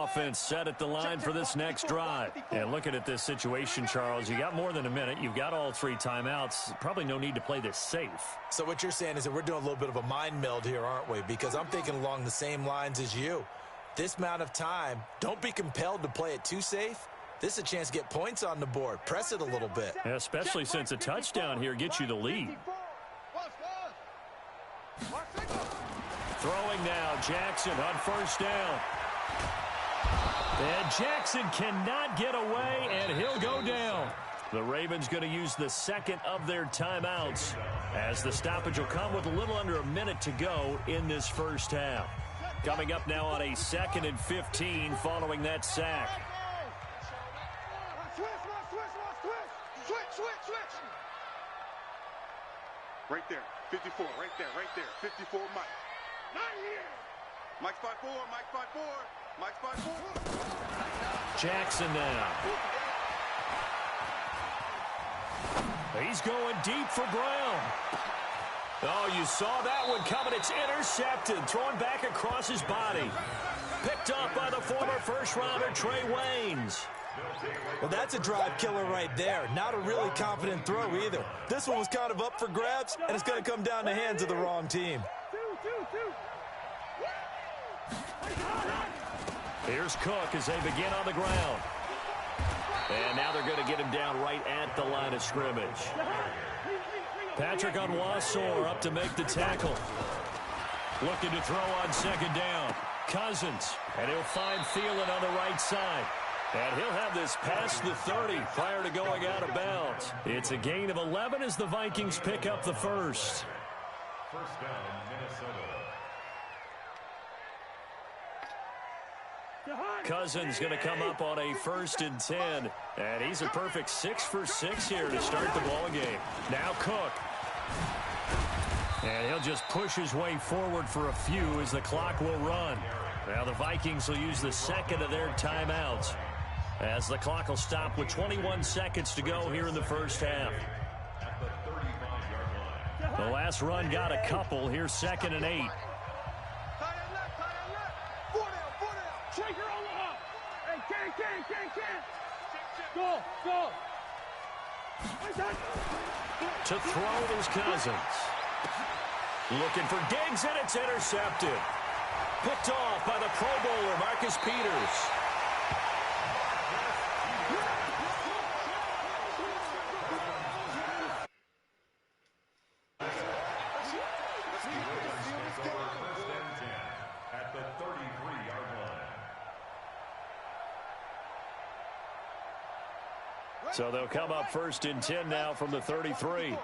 offense set at the line for this next drive. And looking at this situation, Charles, you got more than a minute. You've got all 3 timeouts. Probably no need to play this safe. So what you're saying is that we're doing a little bit of a mind meld here, aren't we? Because I'm thinking along the same lines as you. This amount of time, don't be compelled to play it too safe. This is a chance to get points on the board. Press it a little bit. Yeah, especially since a touchdown here gets you the lead. Throwing now, Jackson on first down. And Jackson cannot get away, and he'll go down. The Ravens going to use the second of their timeouts as the stoppage will come with a little under a minute to go in this first half. Coming up now on a 2nd and 15 following that sack. Right there, 54, right there, 54, Mike. Not here. Mike's 5'4", Mike's 5'4", Mike's 5'4". Jackson now. He's going deep for Brown. Oh, you saw that one coming. It's intercepted. Thrown back across his body. Picked up by the former first-rounder, Trey Waynes. Well, that's a drive killer right there. Not a really confident throw either. This one was kind of up for grabs, and it's going to come down the hands of the wrong team. Here's Cook as they begin on the ground. And now they're going to get him down right at the line of scrimmage. Patrick Onwuasor up to make the tackle. Looking to throw on second down. Cousins, and he'll find Thielen on the right side. And he'll have this past the 30 prior to going out of bounds. It's a gain of 11 as the Vikings pick up the first. First down, Minnesota. Cousins going to come up on a 1st and 10. And he's a perfect 6 for 6 here to start the ball game. Now Cook. And he'll just push his way forward for a few as the clock will run. Now the Vikings will use the second of their timeouts as the clock will stop with 21 seconds to go here in the first half. The last run got a couple. Here's 2nd and 8. Go. To throw is Cousins. Looking for Diggs, and it's intercepted. Picked off by the Pro Bowler, Marcus Peters. At the 33-yard line. So they'll come up 1st and 10 now from the 33.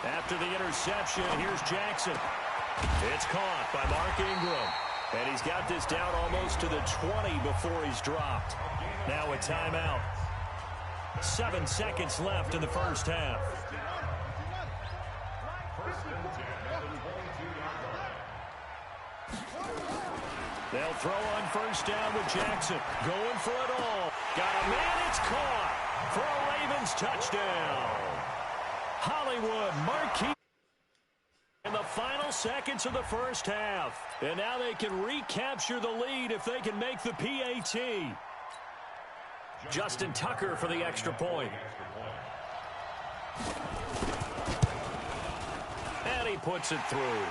After the interception, here's Jackson. It's caught by Mark Ingram. And he's got this down almost to the 20 before he's dropped. Now a timeout. 7 seconds left in the first half. They'll throw on first down with Jackson. Going for it all. Got a man, it's caught for a Ravens touchdown. Hollywood, marquee in the final seconds of the first half. And now they can recapture the lead if they can make the PAT. Justin Tucker for the extra point. And he puts it through.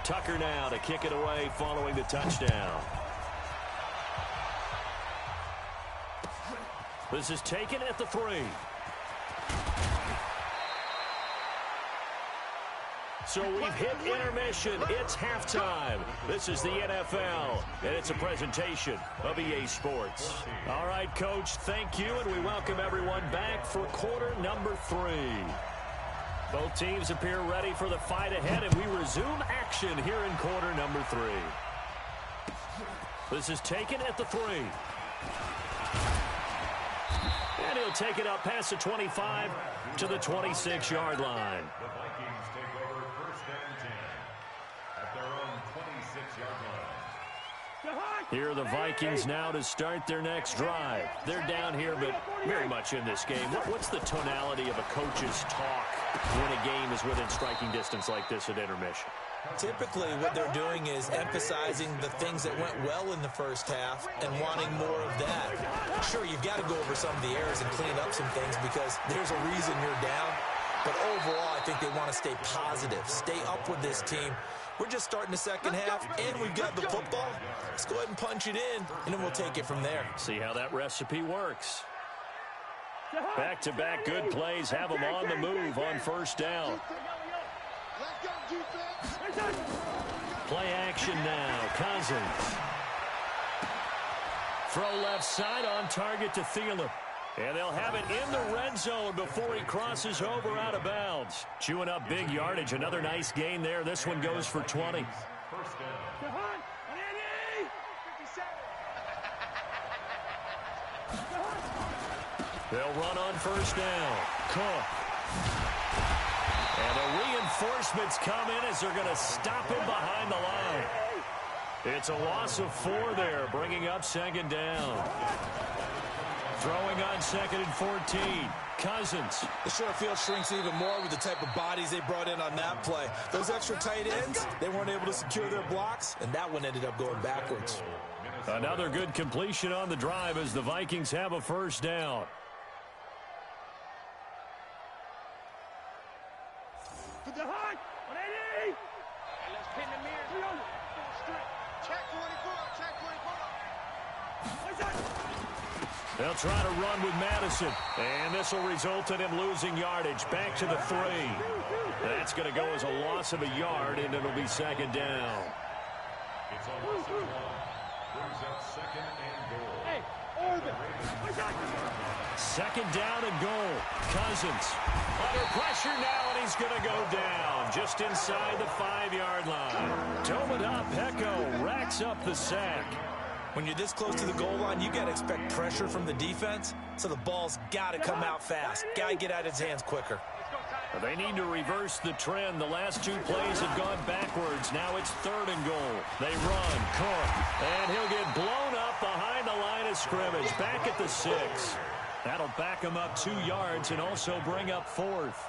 Tucker now to kick it away following the touchdown. This is taken at the 3. So we've hit intermission. It's halftime. This is the NFL, and it's a presentation of EA Sports. All right, Coach, thank you, and we welcome everyone back for quarter number 3. Both teams appear ready for the fight ahead, and we resume action here in quarter number 3. This is taken at the 3. And he'll take it up past the 25 to the 26-yard line. The Vikings take over 1st and 10 at their own 26-yard line. Here are the Vikings now to start their next drive. They're down here, but very much in this game. What's the tonality of a coach's talk when a game is within striking distance like this at intermission? Typically, what they're doing is emphasizing the things that went well in the first half and wanting more of that. Sure, you've got to go over some of the errors and clean up some things because there's a reason you're down. But overall, I think they want to stay positive, stay up with this team. We're just starting the second half, and we've got the football. Let's go ahead and punch it in, and then we'll take it from there. See how that recipe works. Back-to-back good plays have them on the move on first down. Play action now. Cousins. Throw left side on target to Thielen. And they'll have it in the red zone before he crosses over out of bounds. Chewing up big yardage. Another nice gain there. This one goes for 20. They'll run on first down. Cook. And the reinforcements come in as they're going to stop him behind the line. It's a loss of 4 there, bringing up second down. Throwing on 2nd and 14. Cousins. The short field shrinks even more with the type of bodies they brought in on that play. Those extra tight ends, they weren't able to secure their blocks, and that one ended up going backwards. Another good completion on the drive as the Vikings have a first down. Let's pin the mirror. Check 24. Check 24. They'll try to run with Madison, and this will result in him losing yardage. Back to the 3. That's going to go as a loss of a yard, and it'll be second down. It's a loss of 1. Brings up 2nd and goal. Hey, Oregon. Second down and goal. Cousins under pressure now, and he's going to go down just inside the 5-yard line. Dome it up. Pecco racks up the sack. When you're this close to the goal line, you got to expect pressure from the defense, so the ball's got to come out fast. Got to get out of his hands quicker. They need to reverse the trend. The last 2 plays have gone backwards. Now it's 3rd and goal. They run. Cook. And he'll get blown up behind the line of scrimmage. Back at the 6. That'll back him up 2 yards and also bring up 4th.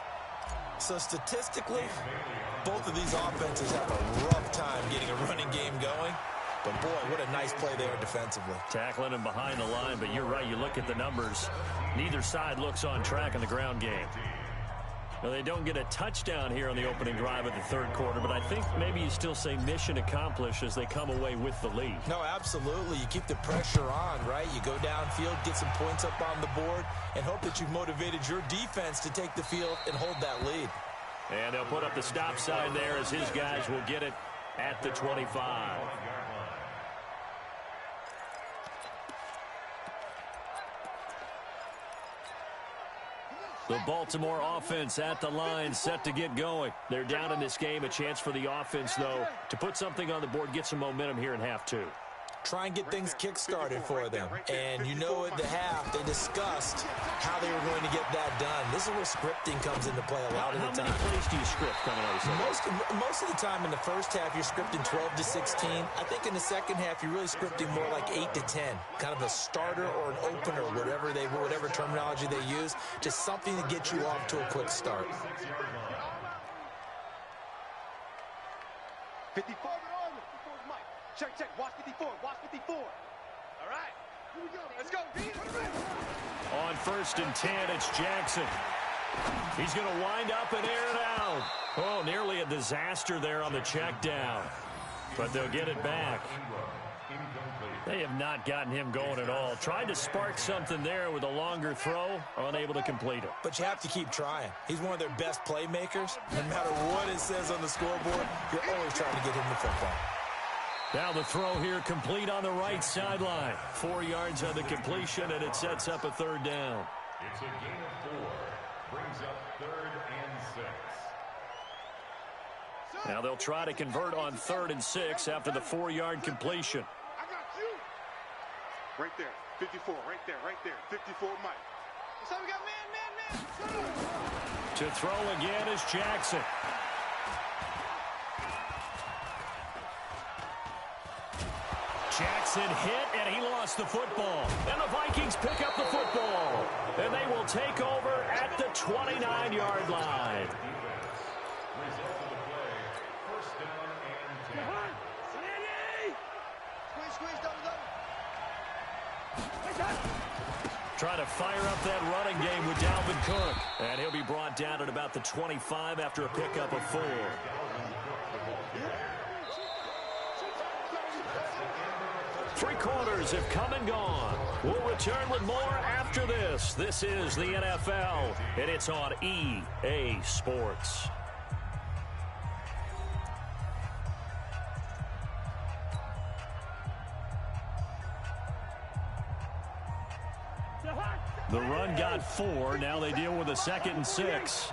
So statistically, both of these offenses have a rough time getting a running game going. But, boy, what a nice play there defensively. Tackling him behind the line, but you're right. You look at the numbers. Neither side looks on track in the ground game. Well, they don't get a touchdown here on the opening drive of the 3rd quarter, but I think maybe you still say mission accomplished as they come away with the lead. No, absolutely. You keep the pressure on, right? You go downfield, get some points up on the board, and hope that you've motivated your defense to take the field and hold that lead. And they'll put up the stop sign there as his guys will get it at the 25. The Baltimore offense at the line, set to get going. They're down in this game. A chance for the offense, though, to put something on the board, get some momentum here in half 2. Try and get things kick-started for them. And you know at the half, they discussed how they were going to get that done. This is where scripting comes into play a lot of the time. How many plays do you script coming out of this? Most of the time in the first half, you're scripting 12 to 16. I think in the second half, you're really scripting more like 8 to 10. Kind of a starter or an opener, whatever terminology they use. Just something to get you off to a quick start. 54. Check. Watch 54. Watch 54. All right. Here we go. Let's go. On 1st and 10, it's Jackson. He's going to wind up and air it out. Oh, nearly a disaster there on the check down. But they'll get it back. They have not gotten him going at all. Tried to spark something there with a longer throw, unable to complete it. But you have to keep trying. He's one of their best playmakers. No matter what it says on the scoreboard, you're always trying to get him the football. Now the throw here complete on the right sideline. 4 yards on the completion, and it sets up a 3rd down. It's a gain of 4. Brings up 3rd and 6. Now they'll try to convert on 3rd and 6 after the 4-yard completion. I got you. Right there. 54. Right there. 54, Mike. So we got man. To throw again is Jackson. Jackson hit, and he lost the football. And the Vikings pick up the football. And they will take over at the 29-yard line. Result of the play, first down and 10. Squeeze, Trying to fire up that running game with Dalvin Cook. And he'll be brought down at about the 25 after a pickup of 4. Three quarters have come and gone. We'll return with more after this. This is the NFL, and it's on EA Sports. The run got 4. Now they deal with a 2nd and 6.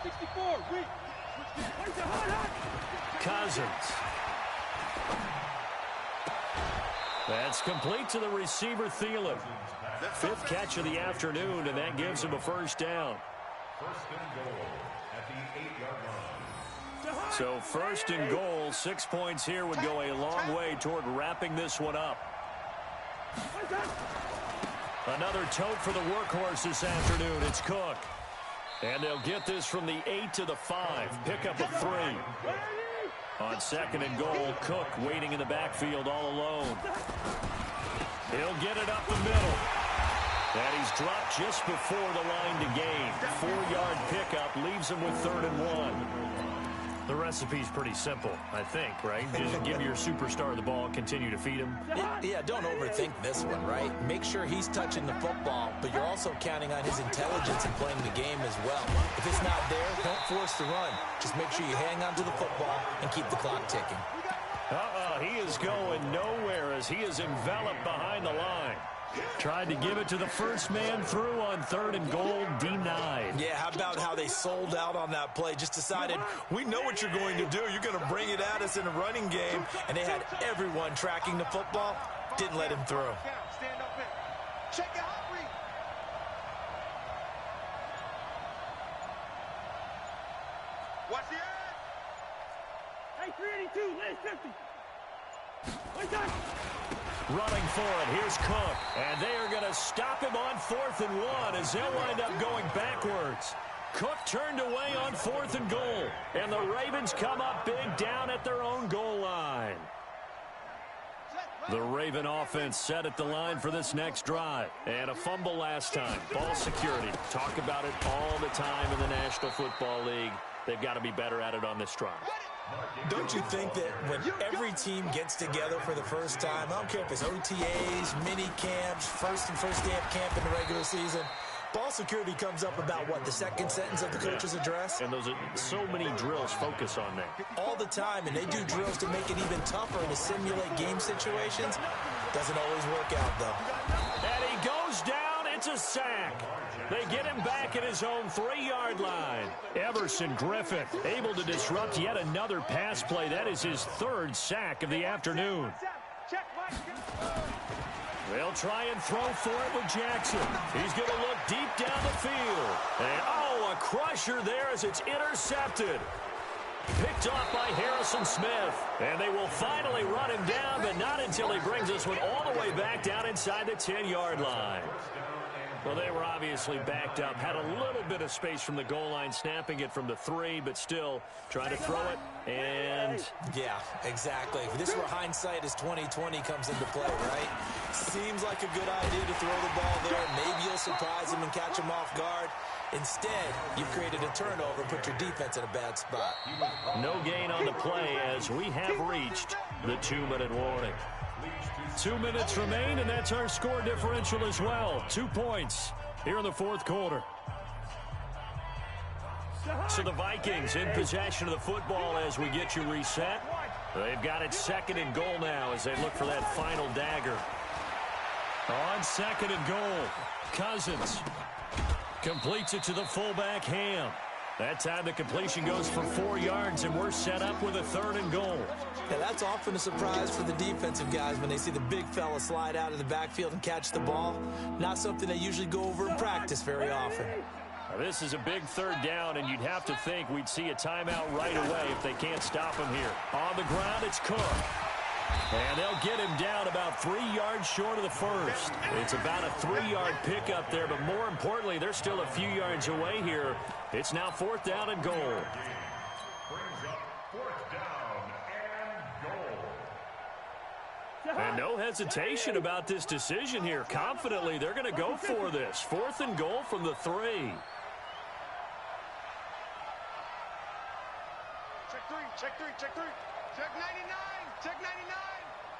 64. Cousins. That's complete to the receiver, Thielen. 5th catch of the afternoon, and that gives him a first down. First and goal at the 8-yard line. So first and goal, 6 points here would go a long way toward wrapping this one up. Another tote for the workhorse this afternoon. It's Cook. And they'll get this from the 8 to the 5. Pickup of 3. On 2nd and goal, Cook waiting in the backfield all alone. He'll get it up the middle. And he's dropped just before the line to gain. 4-yard pickup leaves him with 3rd and 1. The recipe's pretty simple, I think, right? Just give your superstar the ball, continue to feed him. Yeah, don't overthink this one, right? Make sure he's touching the football, but you're also counting on his intelligence in playing the game as well. If it's not there, don't force the run. Just make sure you hang on to the football and keep the clock ticking. He is going nowhere as he is enveloped behind the line. Tried to give it to the first man through on 3rd and goal, denied. Yeah, how about how they sold out on that play? Just decided, we know what you're going to do. You're going to bring it at us in a running game. And they had everyone tracking the football. Didn't let him through. Stand up in. Check your hot read. Watch the edge. Hey, 382, last 50. Running for it, here's Cook. And they are going to stop him on 4th and 1 as they'll wind up going backwards. Cook turned away on 4th and goal. And the Ravens come up big down at their own goal line. The Raven offense set at the line for this next drive. And a fumble last time. Ball security. Talk about it all the time in the National Football League. They've got to be better at it on this drive. Don't you think that when every team gets together for the first time, I don't care if it's OTAs, mini camps, first day of camp in the regular season, ball security comes up about, what, the 2nd sentence of the coach's address? And those are so many drills focus on that. All the time, and they do drills to make it even tougher to simulate game situations. Doesn't always work out, though. And he goes down. It's a sack. They get him back at his own 3-yard line. Everson Griffith able to disrupt yet another pass play. That is his 3rd sack of the afternoon. They'll try and throw for it with Jackson. He's going to look deep down the field. And, a crusher there as it's intercepted. Picked off by Harrison Smith. And they will finally run him down, but not until he brings this one all the way back down inside the 10-yard line. Well, they were obviously backed up, had a little bit of space from the goal line, snapping it from the 3, but still trying to throw it, and... Yeah, exactly. This is where hindsight is 20/20 comes into play, right? Seems like a good idea to throw the ball there. Maybe you'll surprise him and catch him off guard. Instead, you've created a turnover and put your defense in a bad spot. No gain on the play as we have reached the 2-minute warning. 2 minutes remain, and that's our score differential as well. 2 points here in the 4th quarter. So the Vikings in possession of the football as we get you reset. They've got it 2nd and goal now as they look for that final dagger. On 2nd and goal, Cousins completes it to the fullback, Ham. That time the completion goes for 4 yards, and we're set up with a 3rd and goal. Yeah, that's often a surprise for the defensive guys when they see the big fella slide out of the backfield and catch the ball. Not something they usually go over in practice very often. Now, this is a big 3rd down, and you'd have to think we'd see a timeout right away if they can't stop him here. On the ground, it's Cook. And they'll get him down about 3 yards short of the first. It's about a 3-yard pickup there, but more importantly, they're still a few yards away here. It's now 4th down and goal. Brings up 4th down and goal. And no hesitation about this decision here. Confidently, they're going to go for this. 4th and goal from the 3. Check 3, check 3, check 3. Check 99, check 99.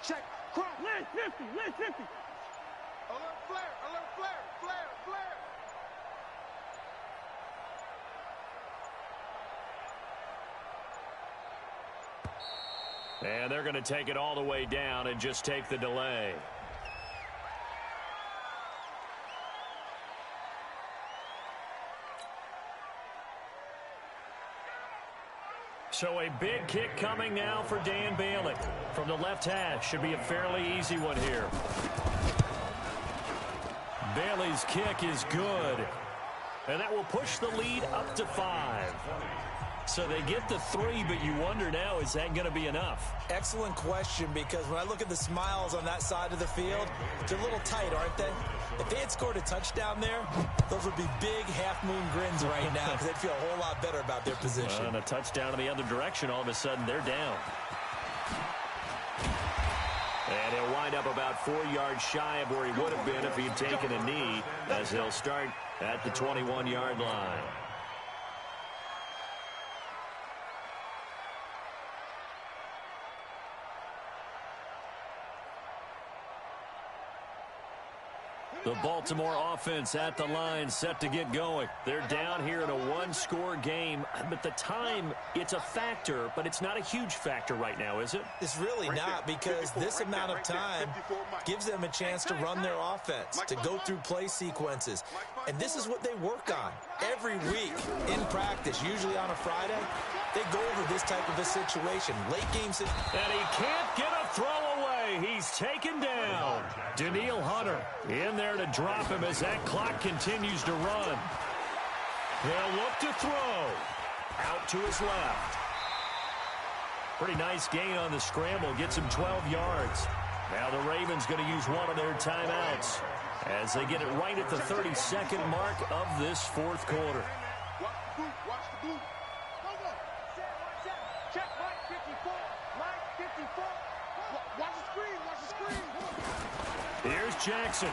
Check, cross. Lane 50, lane 50. Alert flare, flare, flare. And they're going to take it all the way down and just take the delay. So a big kick coming now for Dan Bailey. From the left hash, should be a fairly easy one here. Bailey's kick is good. And that will push the lead up to 5. So they get the 3, but you wonder now, is that going to be enough? Excellent question, because when I look at the smiles on that side of the field, they're a little tight, aren't they? If they had scored a touchdown there, those would be big half-moon grins right now because they'd feel a whole lot better about their position. And a touchdown in the other direction, all of a sudden they're down. And he'll wind up about 4 yards shy of where he would have been if he'd taken a knee, as he'll start at the 21-yard line. The Baltimore offense at the line, set to get going. They're down here in a one-score game, but the time, it's a factor, but it's not a huge factor right now, is it? It's really not, because this amount of time gives them a chance to run their offense, to go through play sequences. And this is what they work on every week in practice, usually on a Friday. They go over this type of a situation, late game situation. And he can't get a throw away. He's taken down. Daniil Hunter in there to drop him as that clock continues to run. They'll look to throw. Out to his left. Pretty nice gain on the scramble. Gets him 12 yards. Now the Ravens going to use one of their timeouts as they get it right at the 32nd mark of this fourth quarter. Watch the blue. Check right 54. Right 54. Watch the screen. Here's Jackson.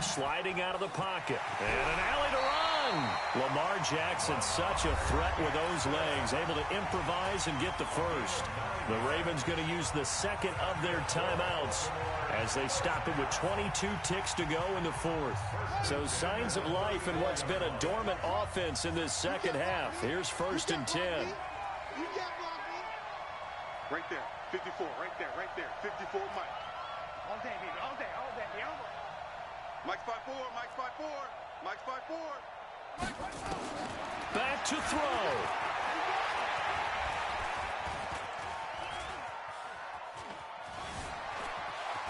Sliding out of the pocket. And an alley to run. Lamar Jackson, such a threat with those legs. Able to improvise and get the first. The Ravens going to use the second of their timeouts as they stop it with 22 ticks to go in the fourth. So signs of life in what's been a dormant offense in this second half. Here's 1st and 10. Right there, 54, right there, 54, Mike. All day, baby, all day. Mike's 5'4", Mike's 5'4". Back to throw.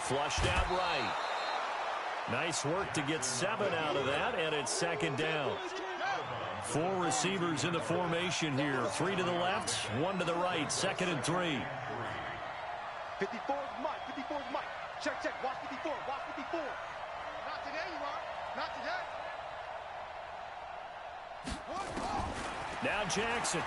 Flushed out right. Nice work to get 7 out of that, and it's 2nd down. 4 receivers in the formation here. 3 to the left, 1 to the right. 2nd and 3. 54's Mike. Check. Watch 54. Not today, you are. Not today. Now Jackson.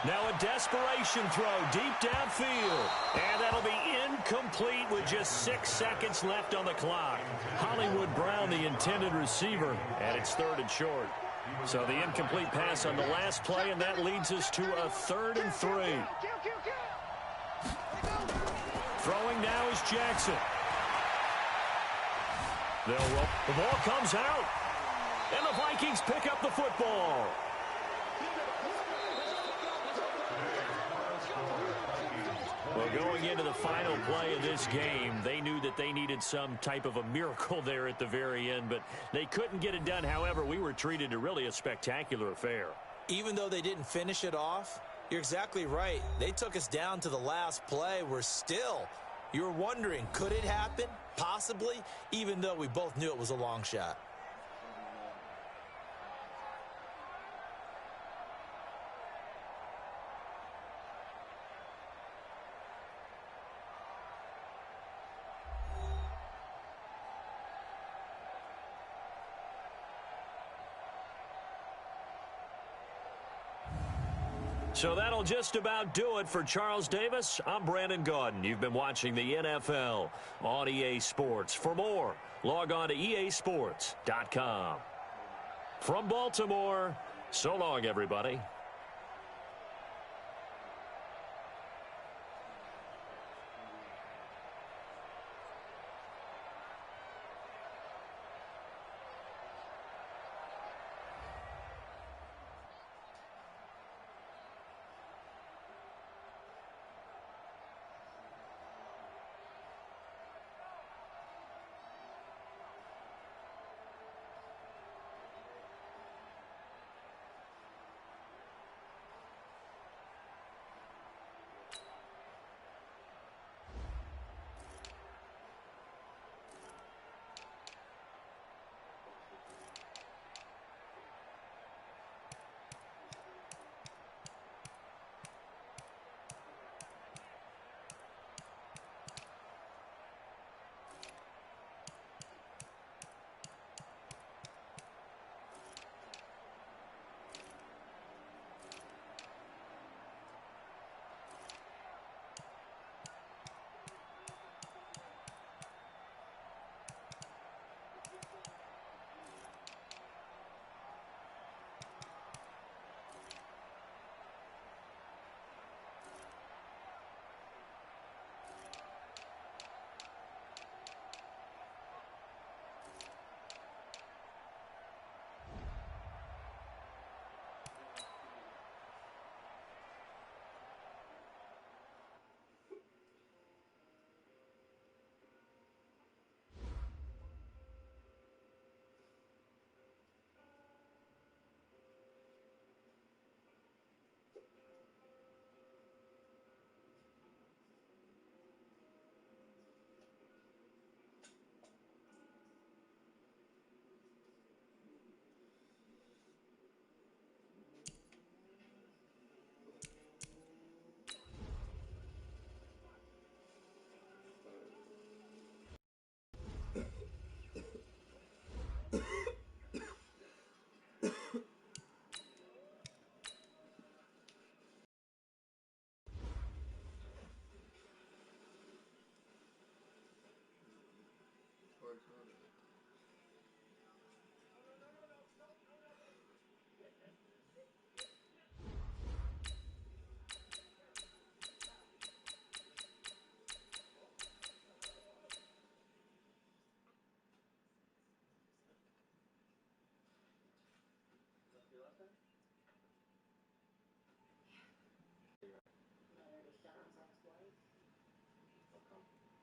Now a desperation throw deep downfield. And that'll be incomplete with just 6 seconds left on the clock. Hollywood Brown, the intended receiver, and it's 3rd and short. So the incomplete pass on the last play, and that leads us to a 3rd and 3. Throwing now is Jackson. They'll roll. The ball comes out. And the Vikings pick up the football. Well, going into the final play of this game, they knew that they needed some type of a miracle there at the very end, but they couldn't get it done. However, we were treated to really a spectacular affair. Even though they didn't finish it off, you're exactly right. They took us down to the last play. You're wondering, could it happen? Possibly, even though we both knew it was a long shot. So that'll just about do it for Charles Davis. I'm Brandon Gaudin. You've been watching the NFL on EA Sports. For more, log on to easports.com. From Baltimore, so long, everybody.